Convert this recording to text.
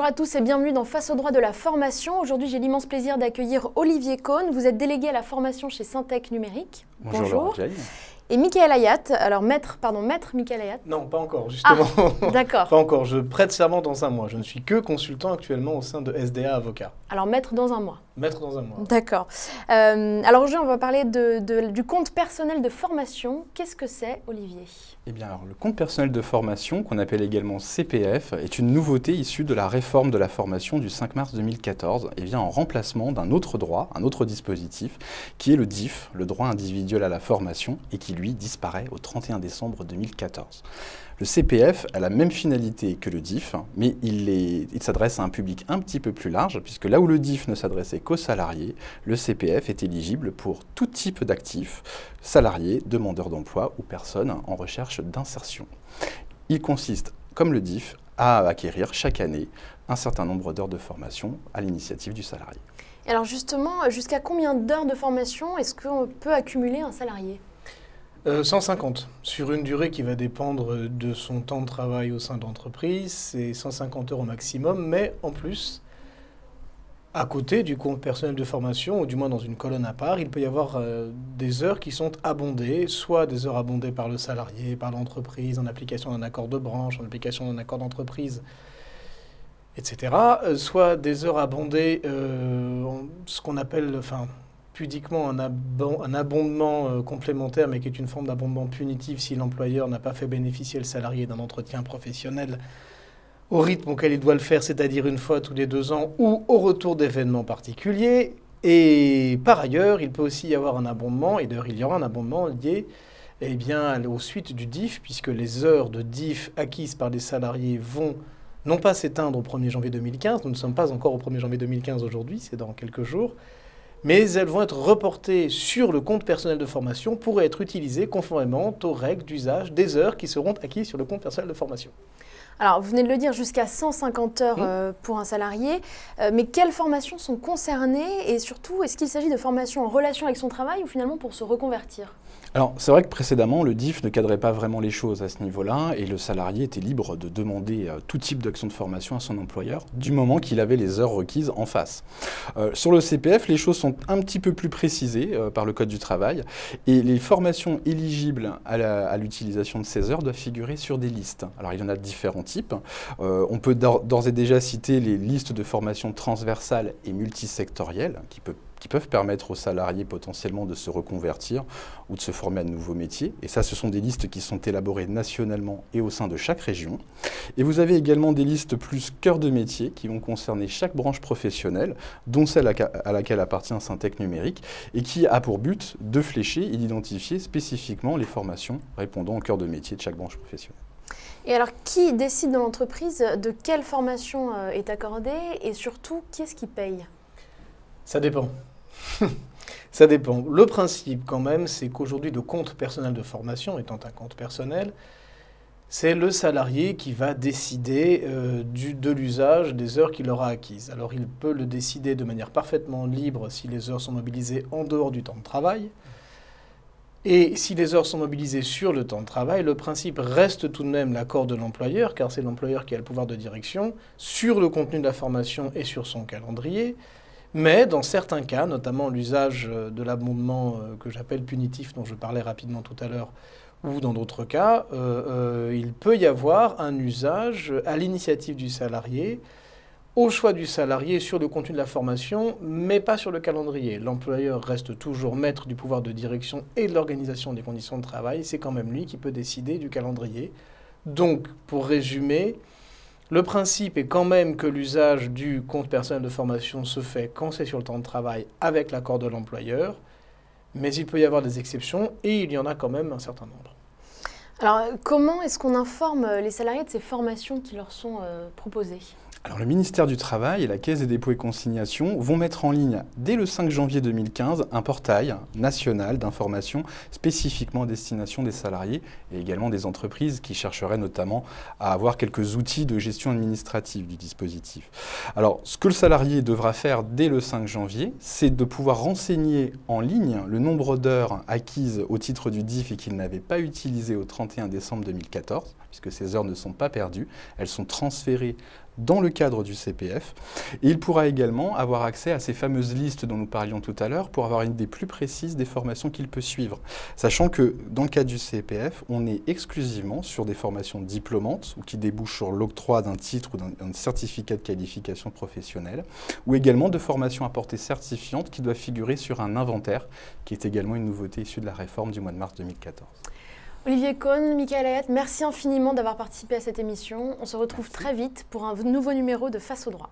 à tous et bienvenue dans Face au droit de la formation. Aujourd'hui, j'ai l'immense plaisir d'accueillir Olivier Cohn. Vous êtes délégué à la formation chez Syntec Numérique. Bonjour. Et Michael Hayat, alors maître Michael Hayat. Non, pas encore, justement. Ah, d'accord. Pas encore, je prête serment dans un mois. Je ne suis que consultant actuellement au sein de SDA Avocat. Alors maître dans un mois. Maître dans un mois. D'accord. Alors aujourd'hui, on va parler du compte personnel de formation. Qu'est-ce que c'est, Olivier ? Eh bien, alors, le compte personnel de formation, qu'on appelle également CPF, est une nouveauté issue de la réforme de la formation du 5 mars 2014 et vient en remplacement d'un autre droit, un autre dispositif, qui est le DIF, le droit individuel à la formation, et qui, lui, disparaît au 31 décembre 2014. Le CPF a la même finalité que le DIF, mais il s'adresse à un public un petit peu plus large, puisque là où le DIF ne s'adressait qu'aux salariés, le CPF est éligible pour tout type d'actifs, salariés, demandeurs d'emploi ou personnes en recherche d'insertion. Il consiste, comme le DIF, à acquérir chaque année un certain nombre d'heures de formation à l'initiative du salarié. Et alors justement, jusqu'à combien d'heures de formation est-ce qu'on peut accumuler un salarié ? 150, sur une durée qui va dépendre de son temps de travail au sein de l'entreprise. C'est 150 heures au maximum, mais en plus, à côté du compte personnel de formation, ou du moins dans une colonne à part, il peut y avoir des heures qui sont abondées, soit des heures abondées par le salarié, par l'entreprise, en application d'un accord de branche, en application d'un accord d'entreprise, etc. Soit des heures abondées, ce qu'on appelle, pudiquement un abondement complémentaire, mais qui est une forme d'abondement punitif si l'employeur n'a pas fait bénéficier le salarié d'un entretien professionnel au rythme auquel il doit le faire, c'est-à-dire une fois tous les 2 ans ou au retour d'événements particuliers. Et par ailleurs, il peut aussi y avoir un abondement, et d'ailleurs il y aura un abondement lié aux suites du DIF, puisque les heures de DIF acquises par les salariés vont non pas s'éteindre au 1er janvier 2015, nous ne sommes pas encore au 1er janvier 2015 aujourd'hui, c'est dans quelques jours, mais elles vont être reportées sur le compte personnel de formation pour être utilisées conformément aux règles d'usage des heures qui seront acquises sur le compte personnel de formation. Alors, vous venez de le dire, jusqu'à 150 heures pour un salarié, mais quelles formations sont concernées et surtout, est-ce qu'il s'agit de formations en relation avec son travail ou finalement pour se reconvertir ? Alors, c'est vrai que précédemment, le DIF ne cadrait pas vraiment les choses à ce niveau-là et le salarié était libre de demander tout type d'action de formation à son employeur du moment qu'il avait les heures requises en face. Sur le CPF, les choses sont un petit peu plus précisées par le Code du travail et les formations éligibles à l'utilisation de ces heures doivent figurer sur des listes. Alors, il y en a différents types. On peut d'ores et déjà citer les listes de formation transversales et multisectorielles qui peuvent permettre aux salariés potentiellement de se reconvertir ou de se former à de nouveaux métiers. Et ça, ce sont des listes qui sont élaborées nationalement et au sein de chaque région. Et vous avez également des listes plus cœur de métier qui vont concerner chaque branche professionnelle, dont celle à laquelle appartient Syntec Numérique, et qui a pour but de flécher et d'identifier spécifiquement les formations répondant au cœur de métier de chaque branche professionnelle. Et alors, qui décide dans l'entreprise de quelle formation est accordée et surtout, qui est-ce qui paye ? Ça dépend. Ça dépend. Le principe, quand même, c'est qu'aujourd'hui, le compte personnel de formation, étant un compte personnel, c'est le salarié qui va décider de l'usage des heures qu'il aura acquises. Alors, il peut le décider de manière parfaitement libre si les heures sont mobilisées en dehors du temps de travail. Et si les heures sont mobilisées sur le temps de travail, le principe reste tout de même l'accord de l'employeur, car c'est l'employeur qui a le pouvoir de direction sur le contenu de la formation et sur son calendrier. Mais dans certains cas, notamment l'usage de l'abondement que j'appelle punitif, dont je parlais rapidement tout à l'heure, ou dans d'autres cas, il peut y avoir un usage à l'initiative du salarié, au choix du salarié sur le contenu de la formation, mais pas sur le calendrier. L'employeur reste toujours maître du pouvoir de direction et de l'organisation des conditions de travail. C'est quand même lui qui peut décider du calendrier. Donc, pour résumer, le principe est quand même que l'usage du compte personnel de formation se fait quand c'est sur le temps de travail avec l'accord de l'employeur, mais il peut y avoir des exceptions et il y en a quand même un certain nombre. Alors, comment est-ce qu'on informe les salariés de ces formations qui leur sont proposées ? Alors, le ministère du Travail et la Caisse des dépôts et consignations vont mettre en ligne, dès le 5 janvier 2015, un portail national d'information spécifiquement à destination des salariés et également des entreprises qui chercheraient notamment à avoir quelques outils de gestion administrative du dispositif. Alors, ce que le salarié devra faire dès le 5 janvier, c'est de pouvoir renseigner en ligne le nombre d'heures acquises au titre du DIF et qu'il n'avait pas utilisé au 31 décembre 2014, puisque ces heures ne sont pas perdues, elles sont transférées dans le cadre du CPF. Et il pourra également avoir accès à ces fameuses listes dont nous parlions tout à l'heure pour avoir une idée plus précise des formations qu'il peut suivre. Sachant que dans le cadre du CPF, on est exclusivement sur des formations diplômantes ou qui débouchent sur l'octroi d'un titre ou d'un certificat de qualification professionnelle, ou également de formations à portée certifiante qui doivent figurer sur un inventaire, qui est également une nouveauté issue de la réforme du mois de mars 2014. Olivier Cohn, Michael Hayat, merci infiniment d'avoir participé à cette émission. On se retrouve très vite pour un nouveau numéro de Face au droit.